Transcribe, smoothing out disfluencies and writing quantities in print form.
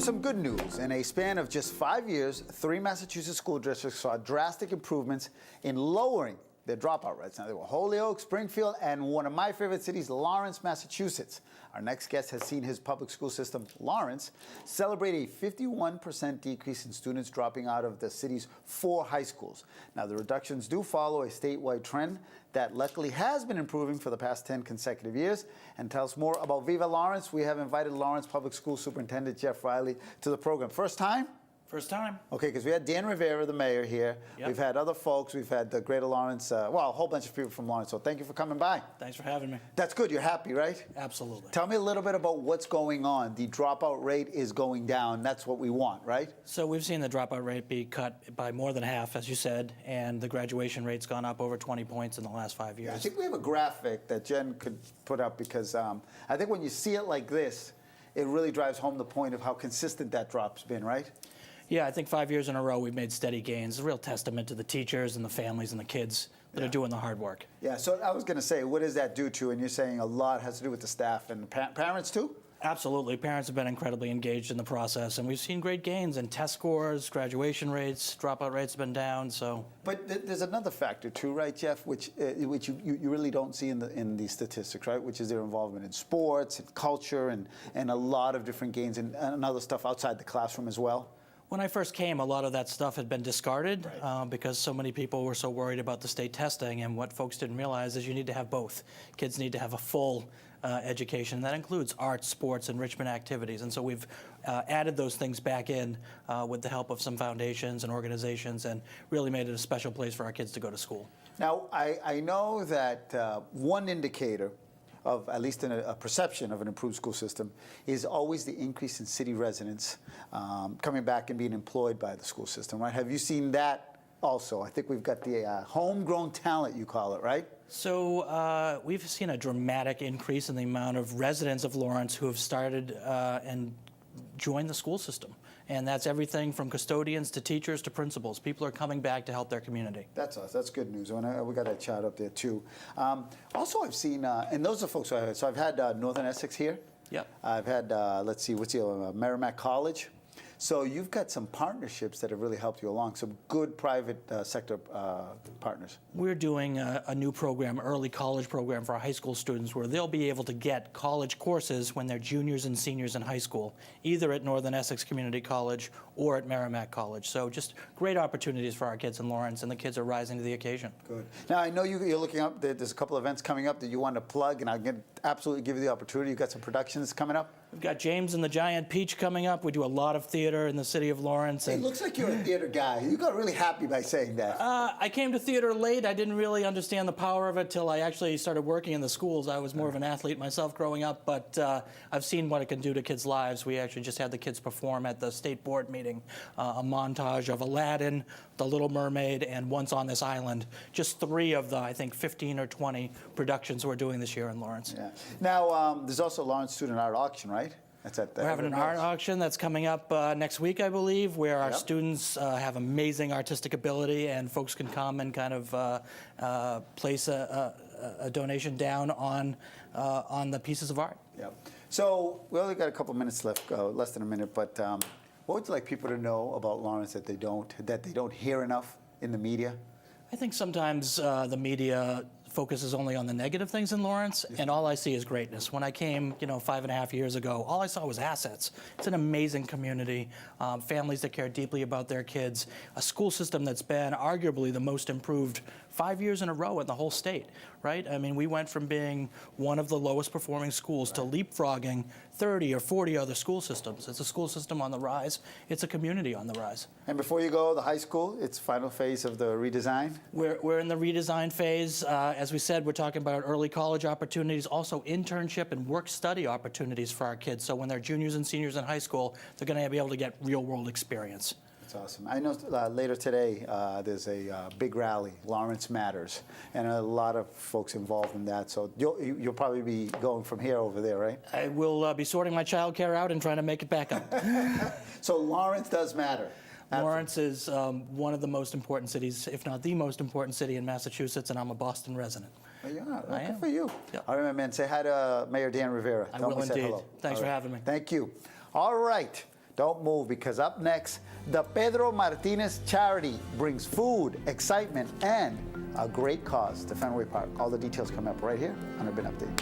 to some good news. In a span of just 5 years, 3 Massachusetts school districts saw drastic improvements in lowering their dropout rates. Now, they were Holyoke, Springfield, and one of my favorite cities, Lawrence, Massachusetts. Our next guest has seen his public school system, Lawrence, celebrate a 51% decrease in students dropping out of the city's 4 high schools. Now, the reductions do follow a statewide trend that luckily has been improving for the past 10 consecutive years. And tell us more about Viva Lawrence, we have invited Lawrence Public School Superintendent Jeff Riley to the program. First time? First time. Okay, because we had Dan Rivera, the mayor, here. Yep. We've had other folks. We've had the Greater Lawrence, well, a whole bunch of people from Lawrence. So thank you for coming by. Thanks for having me. That's good. You're happy, right? Absolutely. Tell me a little bit about what's going on. The dropout rate is going down. That's what we want, right? So we've seen the dropout rate be cut by more than half, as you said, and the graduation rate's gone up over 20 points in the last 5 years. I think we have a graphic that Jen could put up because I think when you see it like this, it really drives home the point of how consistent that drop's been, right? Yeah, I think 5 years in a row we've made steady gains. A real testament to the teachers and the families and the kids that are doing the hard work. Yeah, so I was going to say, what does that do to? And you're saying a lot has to do with the staff and parents too? Absolutely. Parents have been incredibly engaged in the process, and we've seen great gains in test scores, graduation rates, dropout rates have been down. So, but there's another factor too, right, Jeff? Which you really don't see in the statistics, right? Which is their involvement in sports and culture and a lot of different gains and other stuff outside the classroom as well. When I first came, a lot of that stuff had been discarded because so many people were so worried about the state testing, and what folks didn't realize is you need to have both. Kids need to have a full education, and that includes arts, sports, enrichment activities. And so we've added those things back in with the help of some foundations and organizations and really made it a special place for our kids to go to school. Now, I know that one indicator of, at least in a perception of an improved school system, is always the increase in city residents coming back and being employed by the school system, right? Have you seen that also? I think we've got the homegrown talent, you call it, right? So we've seen a dramatic increase in the amount of residents of Lawrence who have started and joined the school system. And that's everything from custodians to teachers to principals. People are coming back to help their community. That's us. That's good news. And we got that chart up there too. Also, I've seen, and those are folks I've had. So I've had Northern Essex here. Yep. I've had, let's see, what's the Merrimack College. So you've got some partnerships that have really helped you along, some good private sector partners. We're doing a new program, early college program for our high school students, where they'll be able to get college courses when they're juniors and seniors in high school, either at Northern Essex Community College or at Merrimack College. So just great opportunities for our kids in Lawrence, and the kids are rising to the occasion. Good. Now, I know you're looking up, there's a couple of events coming up that you want to plug, and I'm going to absolutely give you the opportunity. You've got some productions coming up. We've got James and the Giant Peach coming up. We do a lot of theater in the city of Lawrence. It looks like you're a theater guy. You got really happy by saying that. I came to theater late. I didn't really understand the power of it till I actually started working in the schools. I was more of an athlete myself growing up, but I've seen what it can do to kids' lives. We actually just had the kids perform at the state board meeting, a montage of Aladdin, The Little Mermaid, and Once on This Island. Just 3 of the, I think, 15 or 20 productions we're doing this year in Lawrence. Yeah. Now, there's also Lawrence Student Art Auction, right? That's at the We're having an art auction that's coming up next week, I believe, where our Yep. students have amazing artistic ability, and folks can come and kind of place a donation down on the pieces of art. Yep. So we only got a couple minutes left, less than a minute, but what would you like people to know about Lawrence that they don't hear enough in the media? I think sometimes the media focuses only on the negative things in Lawrence, and all I see is greatness. When I came, 5.5 years ago, all I saw was assets. It's an amazing community, families that care deeply about their kids, a school system that's been arguably the most improved 5 years in a row in the whole state, right? I mean, we went from being one of the lowest performing schools to leapfrogging 30 or 40 other school systems. It's a school system on the rise. It's a community on the rise. And before you go, the high school, it's final phase of the redesign? We're in the redesign phase. As we said, we're talking about early college opportunities, also internship and work-study opportunities for our kids. So when they're juniors and seniors in high school, they're going to be able to get real-world experience. That's awesome. I know later today there's a big rally, Lawrence Matters, and a lot of folks involved in that. So you'll probably be going from here over there, right? I will be sorting my child care out and trying to make it back up. So Lawrence does matter. Lawrence is one of the most important cities, if not the most important city in Massachusetts, and I'm a Boston resident. Well, yeah, good for you. Yep. All right, my man, say hi to Mayor Dan Rivera. I Tell will him I said indeed. hello. Thanks for having me. Thank you. All right. Don't move, because up next, the Pedro Martinez charity brings food, excitement, and a great cause to Fenway Park. All the details come up right here on Urban Update.